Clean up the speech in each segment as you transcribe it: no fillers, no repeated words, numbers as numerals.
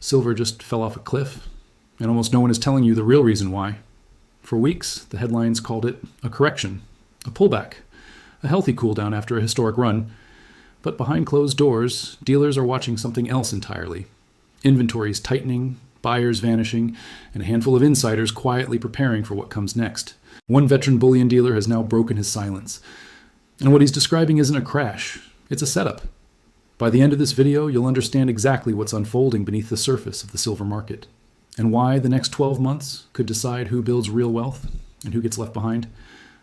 Silver just fell off a cliff, and almost no one is telling you the real reason why. For weeks, the headlines called it a correction, a pullback, a healthy cool down after a historic run. But behind closed doors, dealers are watching something else entirely. Inventories tightening, buyers vanishing, and a handful of insiders quietly preparing for what comes next. One veteran bullion dealer has now broken his silence. And what he's describing isn't a crash, it's a setup. By the end of this video, you'll understand exactly what's unfolding beneath the surface of the silver market, and why the next 12 months could decide who builds real wealth and who gets left behind.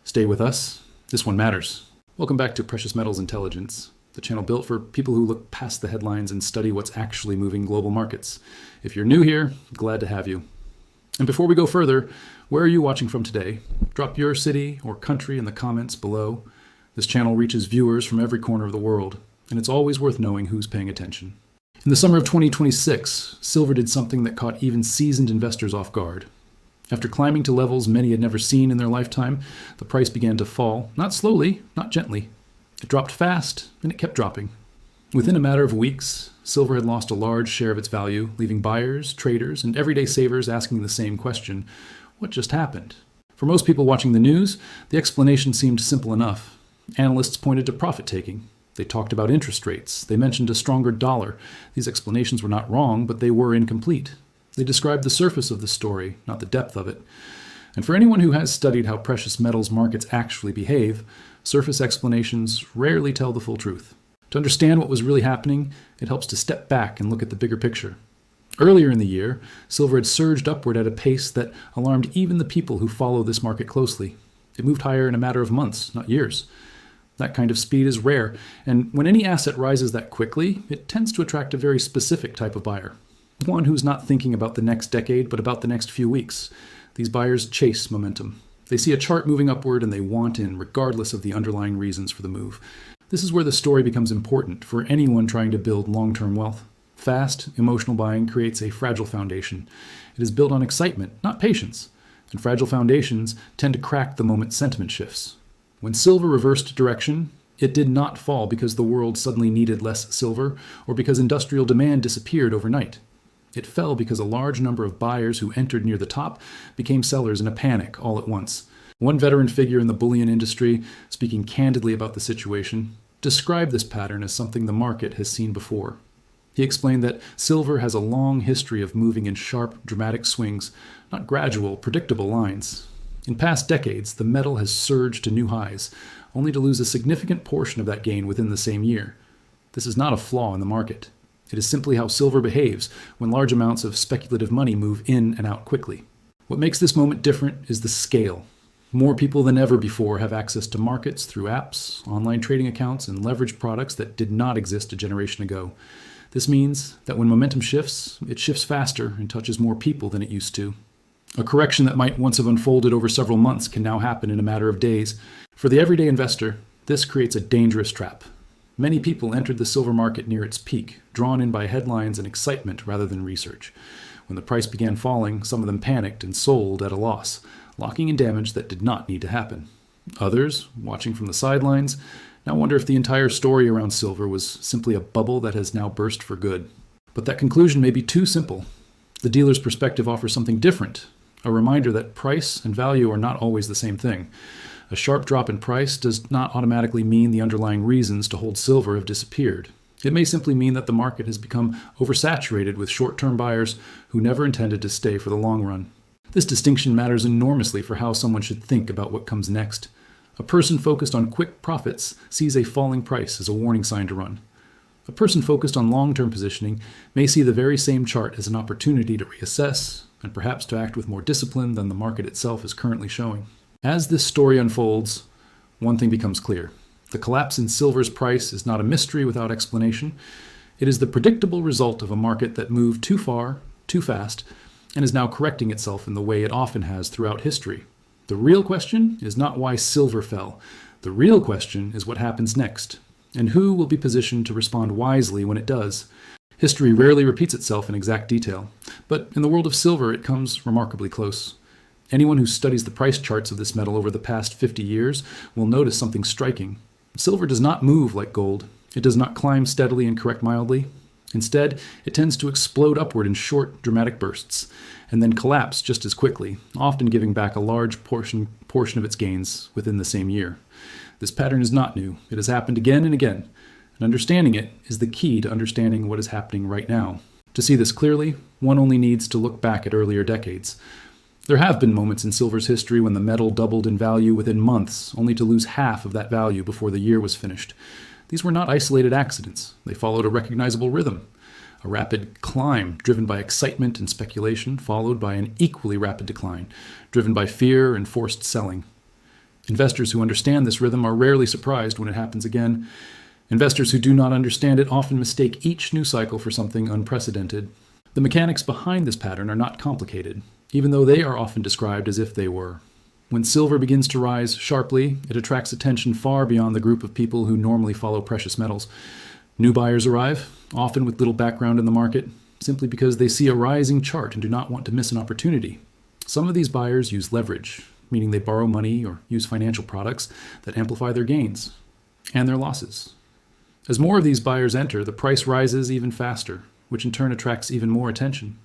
Stay with us. This one matters. Welcome back to Precious Metals Intelligence, the channel built for people who look past the headlines and study what's actually moving global markets. If you're new here, glad to have you. And before we go further, where are you watching from today? Drop your city or country in the comments below. This channel reaches viewers from every corner of the world, and it's always worth knowing who's paying attention. In the summer of 2026, silver did something that caught even seasoned investors off guard. After climbing to levels many had never seen in their lifetime, the price began to fall, not slowly, not gently. It dropped fast, and it kept dropping. Within a matter of weeks, silver had lost a large share of its value, leaving buyers, traders, and everyday savers asking the same question: what just happened? For most people watching the news, the explanation seemed simple enough. Analysts pointed to profit-taking. They talked about interest rates. They mentioned a stronger dollar. These explanations were not wrong, but they were incomplete. They described the surface of the story, not the depth of it. And for anyone who has studied how precious metals markets actually behave, surface explanations rarely tell the full truth. To understand what was really happening, it helps to step back and look at the bigger picture. Earlier in the year, silver had surged upward at a pace that alarmed even the people who follow this market closely. It moved higher in a matter of months, not years. That kind of speed is rare, and when any asset rises that quickly, it tends to attract a very specific type of buyer. One who's not thinking about the next decade, but about the next few weeks. These buyers chase momentum. They see a chart moving upward and they want in, regardless of the underlying reasons for the move. This is where the story becomes important for anyone trying to build long-term wealth. Fast, emotional buying creates a fragile foundation. It is built on excitement, not patience. And fragile foundations tend to crack the moment sentiment shifts. When silver reversed direction, it did not fall because the world suddenly needed less silver or because industrial demand disappeared overnight. It fell because a large number of buyers who entered near the top became sellers in a panic all at once. One veteran figure in the bullion industry, speaking candidly about the situation, described this pattern as something the market has seen before. He explained that silver has a long history of moving in sharp, dramatic swings, not gradual, predictable lines. In past decades, the metal has surged to new highs, only to lose a significant portion of that gain within the same year. This is not a flaw in the market. It is simply how silver behaves when large amounts of speculative money move in and out quickly. What makes this moment different is the scale. More people than ever before have access to markets through apps, online trading accounts, and leveraged products that did not exist a generation ago. This means that when momentum shifts, it shifts faster and touches more people than it used to. A correction that might once have unfolded over several months can now happen in a matter of days. For the everyday investor, this creates a dangerous trap. Many people entered the silver market near its peak, drawn in by headlines and excitement rather than research. When the price began falling, some of them panicked and sold at a loss, locking in damage that did not need to happen. Others, watching from the sidelines, now wonder if the entire story around silver was simply a bubble that has now burst for good. But that conclusion may be too simple. The dealer's perspective offers something different. A reminder that price and value are not always the same thing. A sharp drop in price does not automatically mean the underlying reasons to hold silver have disappeared. It may simply mean that the market has become oversaturated with short-term buyers who never intended to stay for the long run. This distinction matters enormously for how someone should think about what comes next. A person focused on quick profits sees a falling price as a warning sign to run. A person focused on long-term positioning may see the very same chart as an opportunity to reassess, and perhaps to act with more discipline than the market itself is currently showing. As this story unfolds, one thing becomes clear. The collapse in silver's price is not a mystery without explanation. It is the predictable result of a market that moved too far, too fast, and is now correcting itself in the way it often has throughout history. The real question is not why silver fell. The real question is what happens next, and who will be positioned to respond wisely when it does. History rarely repeats itself in exact detail, but in the world of silver it comes remarkably close. Anyone who studies the price charts of this metal over the past 50 years will notice something striking. Silver does not move like gold. It does not climb steadily and correct mildly. Instead, it tends to explode upward in short, dramatic bursts, and then collapse just as quickly, often giving back a large portion of its gains within the same year. This pattern is not new. It has happened again and again, and understanding it is the key to understanding what is happening right now. To see this clearly, one only needs to look back at earlier decades. There have been moments in silver's history when the metal doubled in value within months, only to lose half of that value before the year was finished. These were not isolated accidents. They followed a recognizable rhythm. A rapid climb driven by excitement and speculation, followed by an equally rapid decline, driven by fear and forced selling. Investors who understand this rhythm are rarely surprised when it happens again. Investors who do not understand it often mistake each new cycle for something unprecedented. The mechanics behind this pattern are not complicated, even though they are often described as if they were. When silver begins to rise sharply, it attracts attention far beyond the group of people who normally follow precious metals. New buyers arrive, often with little background in the market, simply because they see a rising chart and do not want to miss an opportunity. Some of these buyers use leverage, meaning they borrow money or use financial products that amplify their gains and their losses. As more of these buyers enter, the price rises even faster, which in turn attracts even more attention.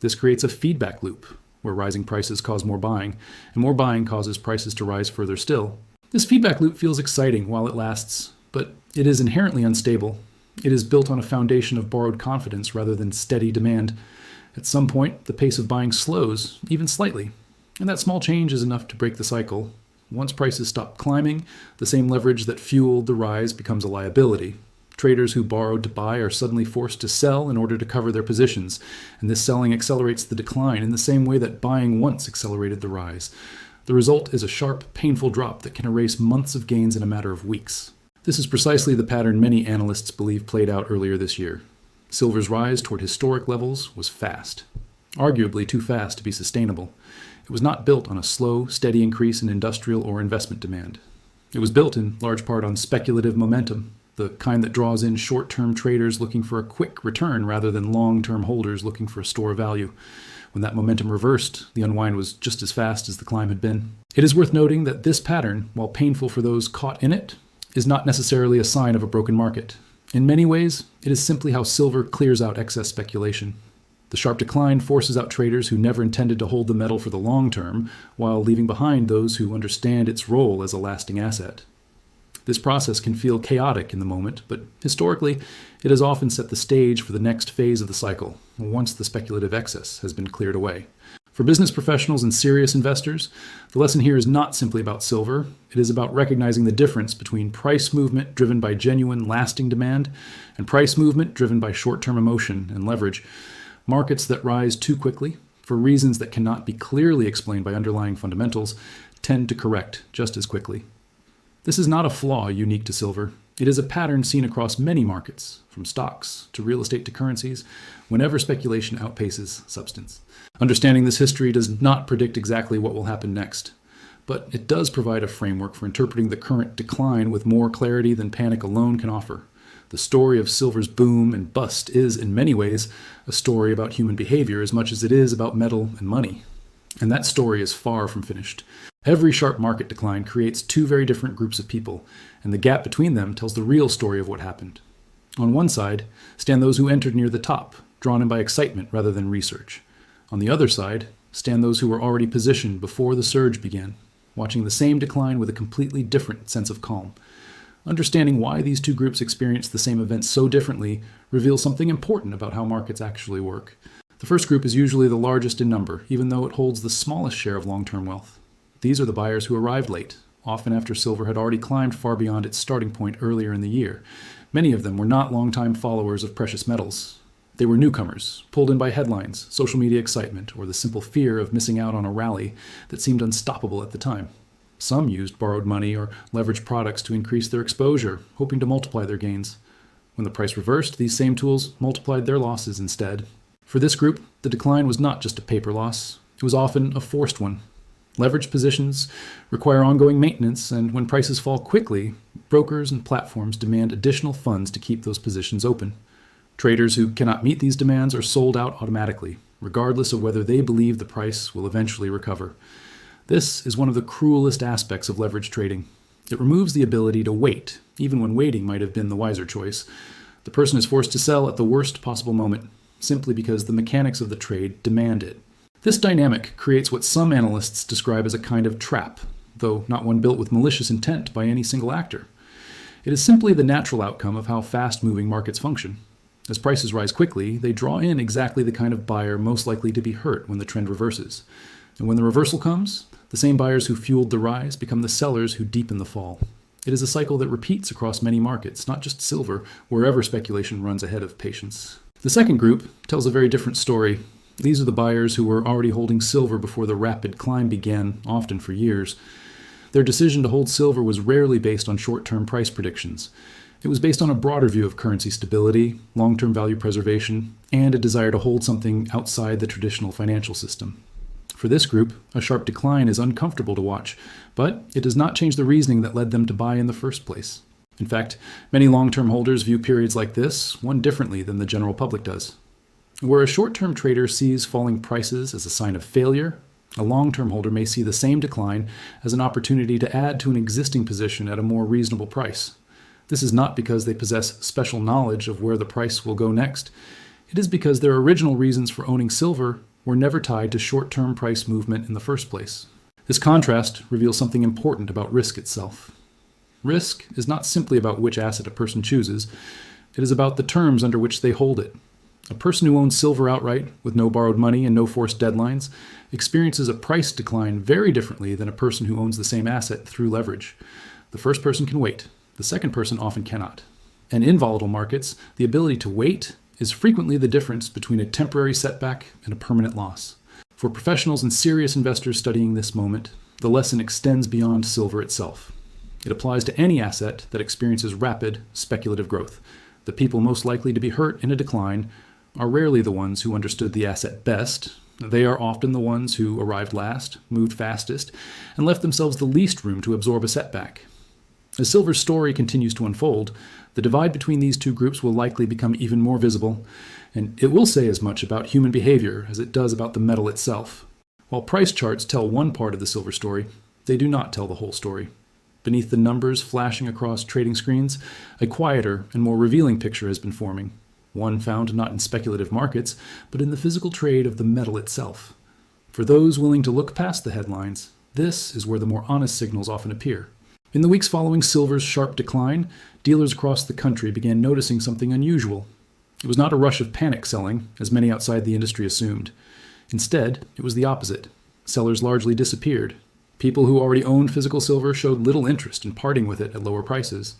This creates a feedback loop, where rising prices cause more buying, and more buying causes prices to rise further still. This feedback loop feels exciting while it lasts, but it is inherently unstable. It is built on a foundation of borrowed confidence rather than steady demand. At some point, the pace of buying slows, even slightly, and that small change is enough to break the cycle. Once prices stop climbing, the same leverage that fueled the rise becomes a liability. Traders who borrowed to buy are suddenly forced to sell in order to cover their positions, and this selling accelerates the decline in the same way that buying once accelerated the rise. The result is a sharp, painful drop that can erase months of gains in a matter of weeks. This is precisely the pattern many analysts believe played out earlier this year. Silver's rise toward historic levels was fast, arguably too fast to be sustainable. It was not built on a slow, steady increase in industrial or investment demand. It was built in large part on speculative momentum, the kind that draws in short-term traders looking for a quick return rather than long-term holders looking for a store of value. When that momentum reversed, the unwind was just as fast as the climb had been. It is worth noting that this pattern, while painful for those caught in it, is not necessarily a sign of a broken market. In many ways, it is simply how silver clears out excess speculation. The sharp decline forces out traders who never intended to hold the metal for the long term, while leaving behind those who understand its role as a lasting asset. This process can feel chaotic in the moment, but historically, it has often set the stage for the next phase of the cycle, once the speculative excess has been cleared away. For business professionals and serious investors, the lesson here is not simply about silver. It is about recognizing the difference between price movement driven by genuine, lasting demand and price movement driven by short-term emotion and leverage. Markets that rise too quickly, for reasons that cannot be clearly explained by underlying fundamentals, tend to correct just as quickly. This is not a flaw unique to silver. It is a pattern seen across many markets, from stocks to real estate to currencies, whenever speculation outpaces substance. Understanding this history does not predict exactly what will happen next, but it does provide a framework for interpreting the current decline with more clarity than panic alone can offer. The story of silver's boom and bust is, in many ways, a story about human behavior as much as it is about metal and money. And that story is far from finished. Every sharp market decline creates two very different groups of people, and the gap between them tells the real story of what happened. On one side stand those who entered near the top, drawn in by excitement rather than research. On the other side stand those who were already positioned before the surge began, watching the same decline with a completely different sense of calm. Understanding why these two groups experience the same event so differently reveals something important about how markets actually work. The first group is usually the largest in number, even though it holds the smallest share of long-term wealth. These are the buyers who arrived late, often after silver had already climbed far beyond its starting point earlier in the year. Many of them were not long-time followers of precious metals. They were newcomers, pulled in by headlines, social media excitement, or the simple fear of missing out on a rally that seemed unstoppable at the time. Some used borrowed money or leveraged products to increase their exposure, hoping to multiply their gains. When the price reversed, these same tools multiplied their losses instead. For this group, the decline was not just a paper loss. It was often a forced one. Leveraged positions require ongoing maintenance, and when prices fall quickly, brokers and platforms demand additional funds to keep those positions open. Traders who cannot meet these demands are sold out automatically, regardless of whether they believe the price will eventually recover. This is one of the cruelest aspects of leverage trading. It removes the ability to wait, even when waiting might have been the wiser choice. The person is forced to sell at the worst possible moment, simply because the mechanics of the trade demand it. This dynamic creates what some analysts describe as a kind of trap, though not one built with malicious intent by any single actor. It is simply the natural outcome of how fast-moving markets function. As prices rise quickly, they draw in exactly the kind of buyer most likely to be hurt when the trend reverses. And when the reversal comes, the same buyers who fueled the rise become the sellers who deepen the fall. It is a cycle that repeats across many markets, not just silver, wherever speculation runs ahead of patience. The second group tells a very different story. These are the buyers who were already holding silver before the rapid climb began, often for years. Their decision to hold silver was rarely based on short-term price predictions. It was based on a broader view of currency stability, long-term value preservation, and a desire to hold something outside the traditional financial system. For this group, a sharp decline is uncomfortable to watch, but it does not change the reasoning that led them to buy in the first place. In fact, many long-term holders view periods like this one differently than the general public does. Where a short-term trader sees falling prices as a sign of failure, a long-term holder may see the same decline as an opportunity to add to an existing position at a more reasonable price. This is not because they possess special knowledge of where the price will go next. It is because their original reasons for owning silver were never tied to short-term price movement in the first place. This contrast reveals something important about risk itself. Risk is not simply about which asset a person chooses. It is about the terms under which they hold it. A person who owns silver outright, with no borrowed money and no forced deadlines, experiences a price decline very differently than a person who owns the same asset through leverage. The first person can wait. The second person often cannot. And in volatile markets, the ability to wait is frequently the difference between a temporary setback and a permanent loss. For professionals and serious investors studying this moment, the lesson extends beyond silver itself. It applies to any asset that experiences rapid, speculative growth. The people most likely to be hurt in a decline are rarely the ones who understood the asset best. They are often the ones who arrived last, moved fastest, and left themselves the least room to absorb a setback. As silver's story continues to unfold, the divide between these two groups will likely become even more visible, and it will say as much about human behavior as it does about the metal itself. While price charts tell one part of the silver story, they do not tell the whole story. Beneath the numbers flashing across trading screens, a quieter and more revealing picture has been forming, one found not in speculative markets, but in the physical trade of the metal itself. For those willing to look past the headlines, this is where the more honest signals often appear. In the weeks following silver's sharp decline, dealers across the country began noticing something unusual. It was not a rush of panic selling, as many outside the industry assumed. Instead, it was the opposite. Sellers largely disappeared. People who already owned physical silver showed little interest in parting with it at lower prices.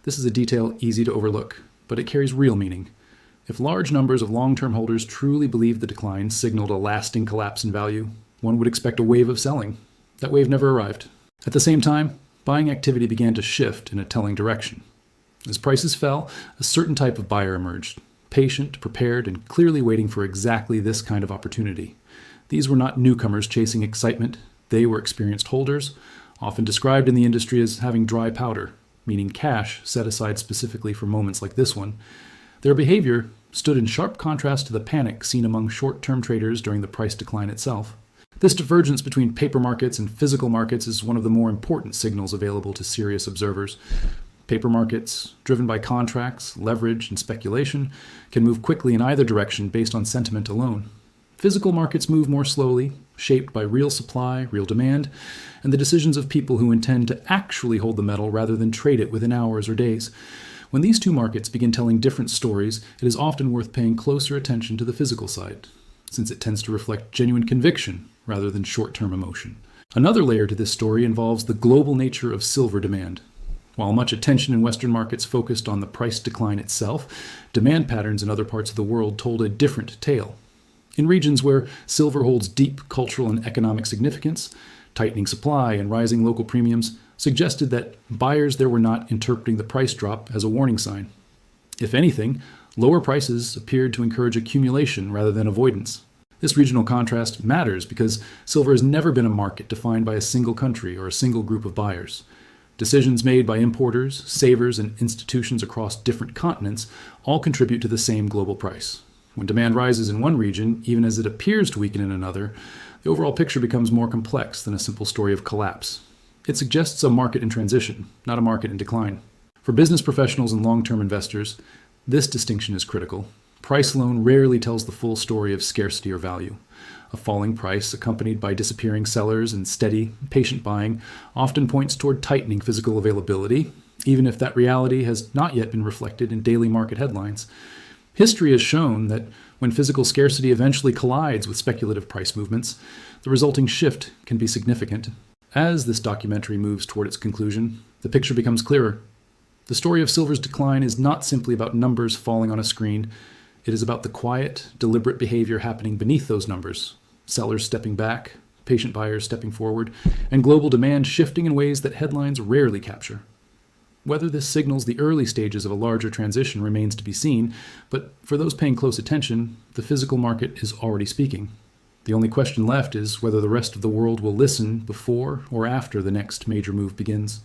This is a detail easy to overlook, but it carries real meaning. If large numbers of long-term holders truly believed the decline signaled a lasting collapse in value, one would expect a wave of selling. That wave never arrived. At the same time, buying activity began to shift in a telling direction. As prices fell, a certain type of buyer emerged, patient, prepared, and clearly waiting for exactly this kind of opportunity. These were not newcomers chasing excitement. They were experienced holders, often described in the industry as having dry powder, meaning cash set aside specifically for moments like this one. Their behavior stood in sharp contrast to the panic seen among short-term traders during the price decline itself. This divergence between paper markets and physical markets is one of the more important signals available to serious observers. Paper markets, driven by contracts, leverage, and speculation, can move quickly in either direction based on sentiment alone. Physical markets move more slowly, shaped by real supply, real demand, and the decisions of people who intend to actually hold the metal rather than trade it within hours or days. When these two markets begin telling different stories, it is often worth paying closer attention to the physical side, since it tends to reflect genuine conviction rather than short-term emotion. Another layer to this story involves the global nature of silver demand. While much attention in Western markets focused on the price decline itself, demand patterns in other parts of the world told a different tale. In regions where silver holds deep cultural and economic significance, tightening supply and rising local premiums suggested that buyers there were not interpreting the price drop as a warning sign. If anything, lower prices appeared to encourage accumulation rather than avoidance. This regional contrast matters because silver has never been a market defined by a single country or a single group of buyers. Decisions made by importers, savers, and institutions across different continents all contribute to the same global price. When demand rises in one region, even as it appears to weaken in another, the overall picture becomes more complex than a simple story of collapse. It suggests a market in transition, not a market in decline. For business professionals and long-term investors, This distinction is critical. Price alone rarely tells the full story of scarcity or value. A falling price, accompanied by disappearing sellers and steady, patient buying, often points toward tightening physical availability, even if that reality has not yet been reflected in daily market headlines. History has shown that when physical scarcity eventually collides with speculative price movements, the resulting shift can be significant. As this documentary moves toward its conclusion, the picture becomes clearer. The story of silver's decline is not simply about numbers falling on a screen. It is about the quiet, deliberate behavior happening beneath those numbers. Sellers stepping back, patient buyers stepping forward, and global demand shifting in ways that headlines rarely capture. Whether this signals the early stages of a larger transition remains to be seen, but for those paying close attention, the physical market is already speaking. The only question left is whether the rest of the world will listen before or after the next major move begins.